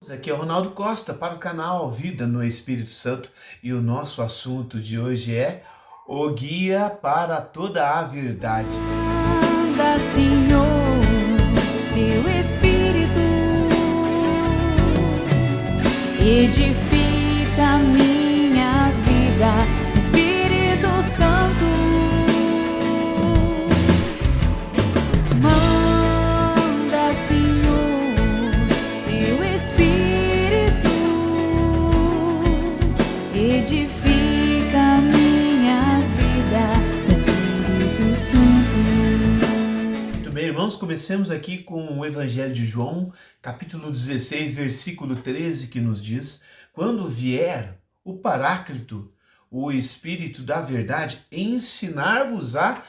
Aqui é o Ronaldo Costa para o canal Vida no Espírito Santo e o nosso assunto de hoje é o guia para toda a verdade. Manda, Senhor, teu Espírito edifica a minha vida, Espírito Santo. Manda, Senhor, teu Espírito edifica a minha vida, Espírito Santo. Muito bem, irmãos, comecemos aqui com o Evangelho de João, capítulo 16, versículo 13, que nos diz: quando vier o Paráclito, o Espírito da verdade, ensinar-vos-á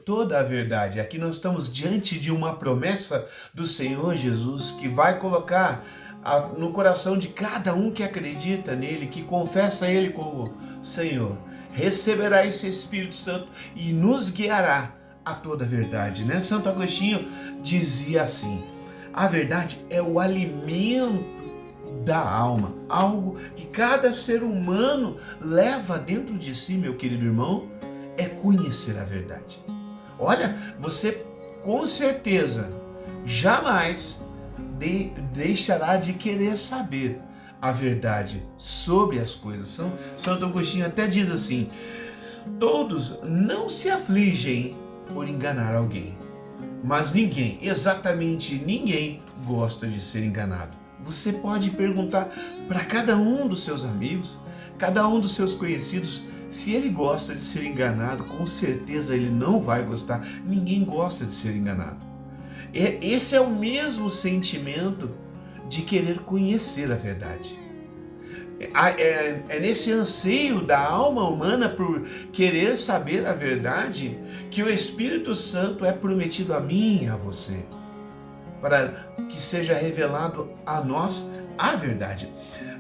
toda a verdade. Aqui nós estamos diante de uma promessa do Senhor Jesus que vai colocar no coração de cada um que acredita nele, que confessa ele como Senhor. Receberá esse Espírito Santo e nos guiará a toda a verdade, né? Santo Agostinho dizia assim: a verdade é o alimento da alma, algo que cada ser humano leva dentro de si, meu querido irmão, é conhecer a verdade. Olha, você com certeza jamais deixará de querer saber a verdade sobre as coisas. Santo Agostinho até diz assim: todos não se afligem por enganar alguém, mas ninguém, exatamente ninguém, gosta de ser enganado. Você pode perguntar para cada um dos seus amigos, cada um dos seus conhecidos, se ele gosta de ser enganado. Com certeza ele não vai gostar. Ninguém gosta de ser enganado. Esse é o mesmo sentimento de querer conhecer a verdade. É nesse anseio da alma humana por querer saber a verdade que o Espírito Santo é prometido a mim e a você, para que seja revelado a nós a verdade.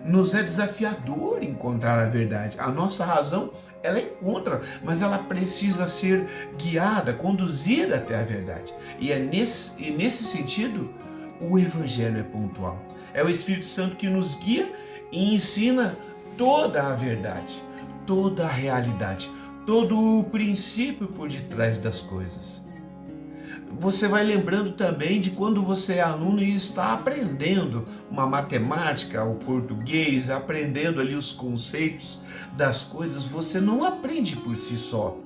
Nos é desafiador encontrar a verdade. A nossa razão, ela encontra, mas ela precisa ser guiada, conduzida até a verdade. E nesse sentido, o Evangelho é pontual. É o Espírito Santo que nos guia e ensina toda a verdade, toda a realidade, todo o princípio por detrás das coisas. Você vai lembrando também de quando você é aluno e está aprendendo uma matemática, o português, aprendendo ali os conceitos das coisas. Você não aprende por si só.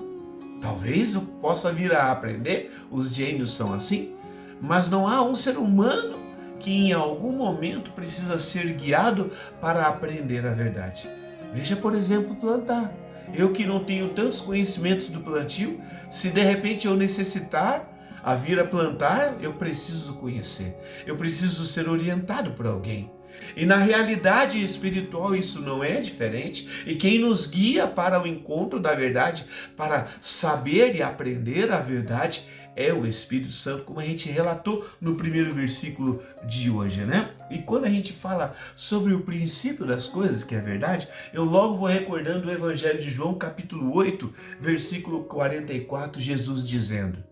Talvez eu possa vir a aprender, os gênios são assim, mas não há um ser humano que em algum momento precisa ser guiado para aprender a verdade. Veja, por exemplo, plantar. Eu que não tenho tantos conhecimentos do plantio, se de repente eu necessitar a vir a plantar, eu preciso conhecer, eu preciso ser orientado por alguém. E na realidade espiritual isso não é diferente, e quem nos guia para o encontro da verdade, para saber e aprender a verdade, é o Espírito Santo, como a gente relatou no primeiro versículo de hoje, né? E quando a gente fala sobre o princípio das coisas, que é a verdade, eu logo vou recordando o Evangelho de João, capítulo 8, versículo 44, Jesus dizendo: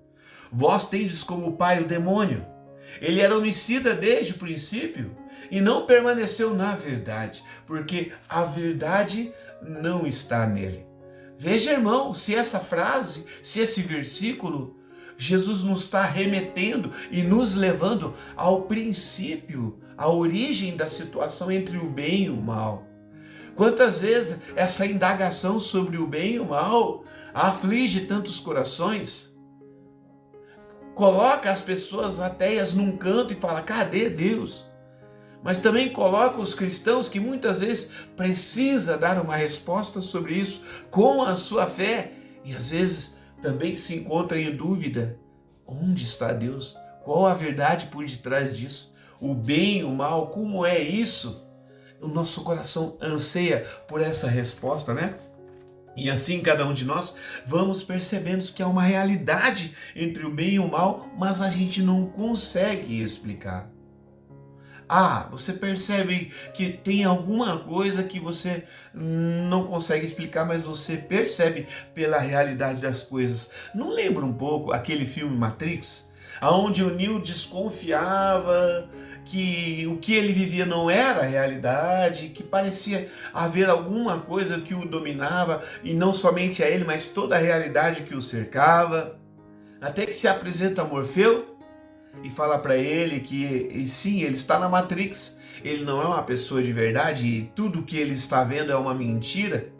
vós tendes como pai o demônio. Ele era homicida desde o princípio e não permaneceu na verdade, porque a verdade não está nele. Veja, irmão, se essa frase, se esse versículo, Jesus nos está remetendo e nos levando ao princípio, à origem da situação entre o bem e o mal. Quantas vezes essa indagação sobre o bem e o mal aflige tantos corações? Coloca as pessoas ateias num canto e fala: cadê Deus? Mas também coloca os cristãos que muitas vezes precisa dar uma resposta sobre isso com a sua fé e às vezes também se encontra em dúvida: onde está Deus? Qual a verdade por detrás disso? O bem e o mal, como é isso? O nosso coração anseia por essa resposta, né? E assim cada um de nós vamos percebendo que há uma realidade entre o bem e o mal, mas a gente não consegue explicar. Você percebe que tem alguma coisa que você não consegue explicar, mas você percebe pela realidade das coisas. Não lembra um pouco aquele filme Matrix? onde o Neil desconfiava que o que ele vivia não era a realidade, que parecia haver alguma coisa que o dominava, e não somente a ele, mas toda a realidade que o cercava. Até que se apresenta a Morfeu e fala para ele que sim, ele está na Matrix, ele não é uma pessoa de verdade e tudo que ele está vendo é uma mentira.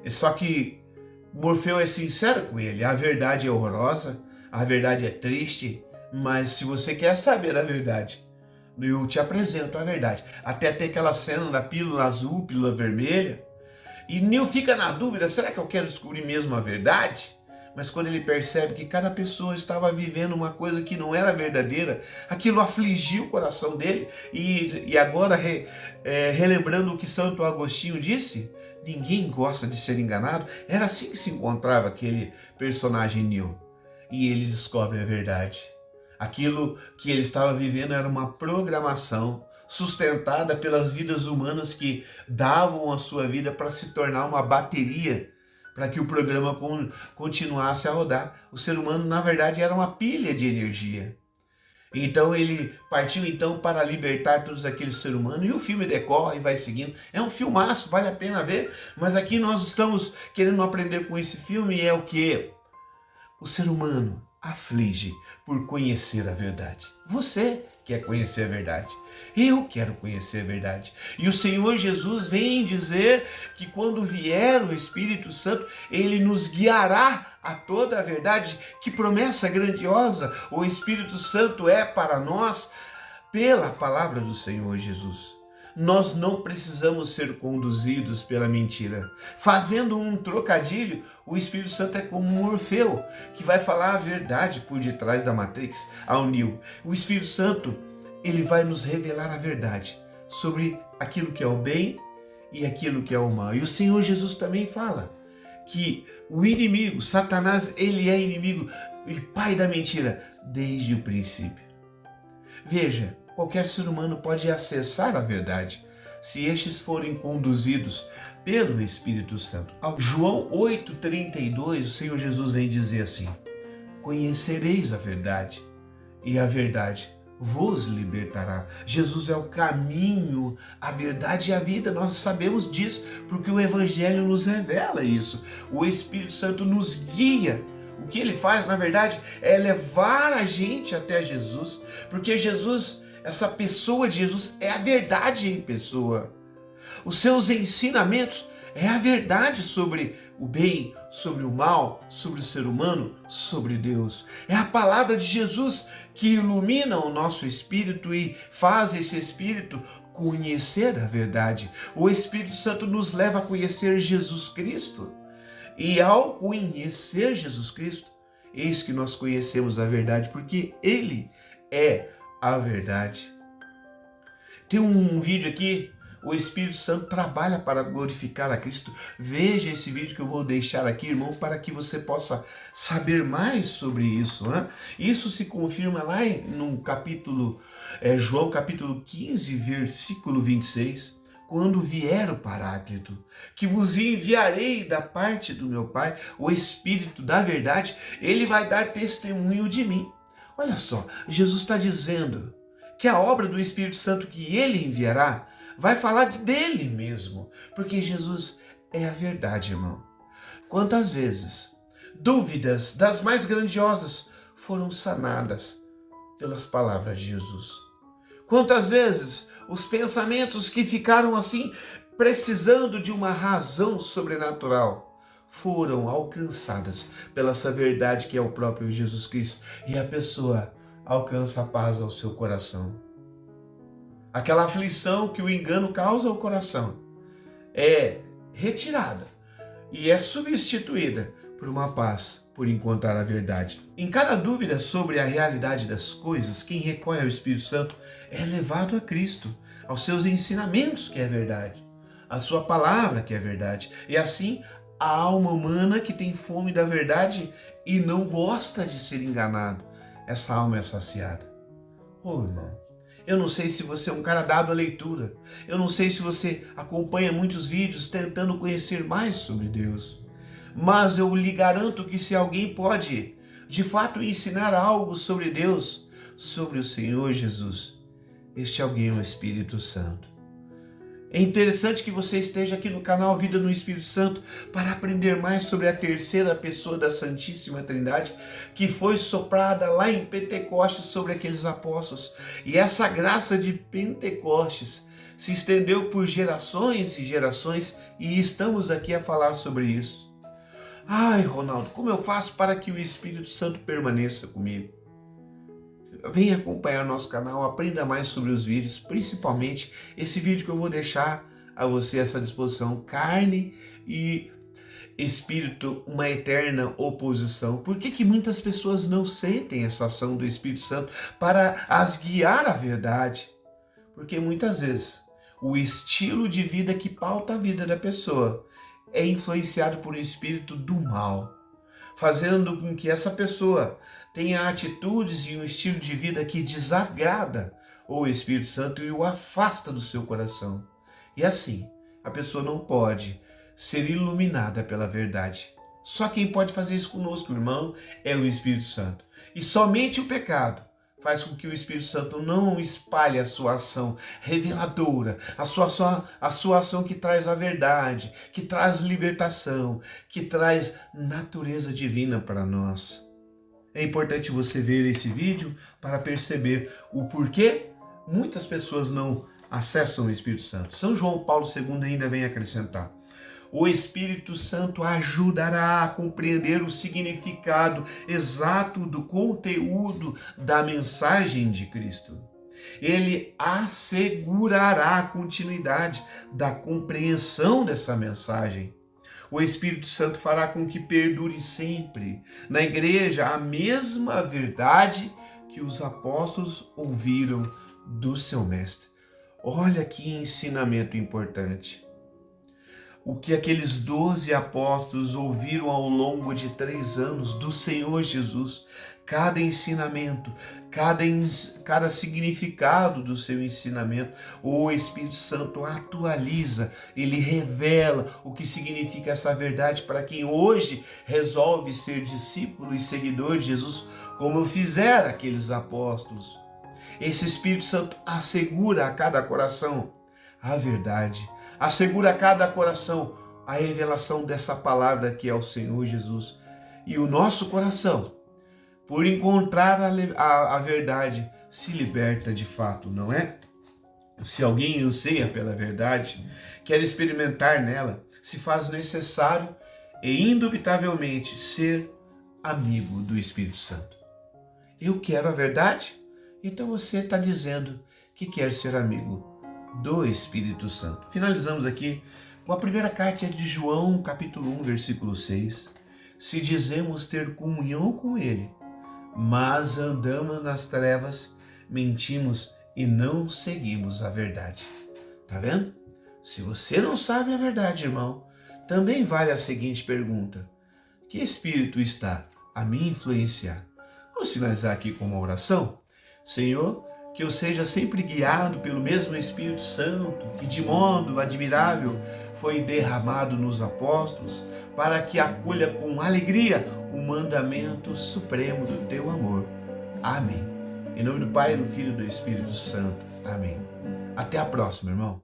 Só que Morfeu é sincero com ele, a verdade é horrorosa, a verdade é triste, mas se você quer saber a verdade, eu te apresento a verdade. Até ter aquela cena da pílula azul, pílula vermelha, e Neo fica na dúvida, será que eu quero descobrir mesmo a verdade? Mas quando ele percebe que cada pessoa estava vivendo uma coisa que não era verdadeira, aquilo afligiu o coração dele. E agora, relembrando o que Santo Agostinho disse, ninguém gosta de ser enganado. Era assim que se encontrava aquele personagem Neo. E ele descobre a verdade. Aquilo que ele estava vivendo era uma programação sustentada pelas vidas humanas que davam a sua vida para se tornar uma bateria, para que o programa continuasse a rodar. O ser humano, na verdade, era uma pilha de energia. Então ele partiu então para libertar todos aqueles seres humanos, e o filme decorre e vai seguindo. É um filmaço, vale a pena ver, mas aqui nós estamos querendo aprender com esse filme é o que? O ser humano aflige por conhecer a verdade. Você quer conhecer a verdade. Eu quero conhecer a verdade. E o Senhor Jesus vem dizer que quando vier o Espírito Santo, ele nos guiará a toda a verdade. Que promessa grandiosa o Espírito Santo é para nós pela palavra do Senhor Jesus. Nós não precisamos ser conduzidos pela mentira. Fazendo um trocadilho, o Espírito Santo é como um Morfeu, que vai falar a verdade por detrás da Matrix ao Neo. O Espírito Santo, ele vai nos revelar a verdade sobre aquilo que é o bem e aquilo que é o mal. E o Senhor Jesus também fala que o inimigo, Satanás, ele é inimigo e pai da mentira desde o princípio. Veja, qualquer ser humano pode acessar a verdade se estes forem conduzidos pelo Espírito Santo. João 8,32, o Senhor Jesus vem dizer assim: conhecereis a verdade, e a verdade vos libertará. Jesus é o caminho, a verdade e a vida. Nós sabemos disso, porque o Evangelho nos revela isso. O Espírito Santo nos guia. O que ele faz, na verdade, é levar a gente até Jesus, porque Jesus, essa pessoa de Jesus, é a verdade em pessoa. Os seus ensinamentos é a verdade sobre o bem, sobre o mal, sobre o ser humano, sobre Deus. É a palavra de Jesus que ilumina o nosso espírito e faz esse espírito conhecer a verdade. O Espírito Santo nos leva a conhecer Jesus Cristo. E ao conhecer Jesus Cristo, eis que nós conhecemos a verdade, porque Ele é a verdade. Tem um vídeo aqui, o Espírito Santo trabalha para glorificar a Cristo. Veja esse vídeo que eu vou deixar aqui, irmão, para que você possa saber mais sobre isso. Né? Isso se confirma lá no capítulo, João capítulo 15, versículo 26. Quando vier o Paráclito, que vos enviarei da parte do meu Pai, o Espírito da verdade, ele vai dar testemunho de mim. Olha só, Jesus está dizendo que a obra do Espírito Santo que ele enviará vai falar dele mesmo, porque Jesus é a verdade, irmão. Quantas vezes dúvidas das mais grandiosas foram sanadas pelas palavras de Jesus? Quantas vezes os pensamentos que ficaram assim, precisando de uma razão sobrenatural, foram alcançadas pela essa verdade que é o próprio Jesus Cristo, e a pessoa alcança a paz ao seu coração. Aquela aflição que o engano causa ao coração é retirada e é substituída por uma paz, por encontrar a verdade. Em cada dúvida sobre a realidade das coisas, quem recorre ao Espírito Santo é levado a Cristo, aos seus ensinamentos, que é verdade, a sua palavra, que é verdade. E assim, a alma humana que tem fome da verdade e não gosta de ser enganado, essa alma é saciada. Oh, irmão, eu não sei se você é um cara dado à leitura, eu não sei se você acompanha muitos vídeos tentando conhecer mais sobre Deus, mas eu lhe garanto que se alguém pode de fato ensinar algo sobre Deus, sobre o Senhor Jesus. Este alguém é o Espírito Santo. É interessante que você esteja aqui no canal Vida no Espírito Santo para aprender mais sobre a terceira pessoa da Santíssima Trindade, que foi soprada lá em Pentecostes sobre aqueles apóstolos. E essa graça de Pentecostes se estendeu por gerações e gerações, e estamos aqui a falar sobre isso. Ai, Ronaldo, como eu faço para que o Espírito Santo permaneça comigo? Venha acompanhar nosso canal, aprenda mais sobre os vídeos, principalmente esse vídeo que eu vou deixar a você à essa disposição, carne e espírito, uma eterna oposição. Por que muitas pessoas não sentem essa ação do Espírito Santo para as guiar à verdade? Porque muitas vezes o estilo de vida que pauta a vida da pessoa é influenciado por um espírito do mal, fazendo com que essa pessoa tenha atitudes e um estilo de vida que desagrada o Espírito Santo e o afasta do seu coração. E assim, a pessoa não pode ser iluminada pela verdade. Só quem pode fazer isso conosco, irmão, é o Espírito Santo. E somente o pecado faz com que o Espírito Santo não espalhe a sua ação reveladora, a sua ação que traz a verdade, que traz libertação, que traz natureza divina para nós. É importante você ver esse vídeo para perceber o porquê muitas pessoas não acessam o Espírito Santo. São João Paulo II ainda vem acrescentar: o Espírito Santo ajudará a compreender o significado exato do conteúdo da mensagem de Cristo. Ele assegurará a continuidade da compreensão dessa mensagem. O Espírito Santo fará com que perdure sempre na igreja a mesma verdade que os apóstolos ouviram do seu mestre. Olha que ensinamento importante. O que aqueles 12 apóstolos ouviram ao longo de 3 anos do Senhor Jesus, cada ensinamento, cada significado do seu ensinamento, o Espírito Santo atualiza, ele revela o que significa essa verdade para quem hoje resolve ser discípulo e seguidor de Jesus, como fizeram aqueles apóstolos. Esse Espírito Santo assegura a cada coração a verdade, assegura a cada coração a revelação dessa palavra que é o Senhor Jesus. E o nosso coração, por encontrar a verdade, se liberta de fato, não é? Se alguém anseia pela verdade, quer experimentar nela, se faz necessário e indubitavelmente ser amigo do Espírito Santo. Eu quero a verdade? Então você está dizendo que quer ser amigo do Espírito Santo. Finalizamos aqui com a primeira carta de João, capítulo 1, versículo 6. Se dizemos ter comunhão com Ele, mas andamos nas trevas, mentimos e não seguimos a verdade. Tá vendo? Se você não sabe a verdade, irmão, também vale a seguinte pergunta: que espírito está a me influenciar? Vamos finalizar aqui com uma oração? Senhor, que eu seja sempre guiado pelo mesmo Espírito Santo, que de modo admirável foi derramado nos apóstolos, para que acolha com alegria o mandamento supremo do teu amor. Amém. Em nome do Pai, do Filho e do Espírito Santo. Amém. Até a próxima, irmão.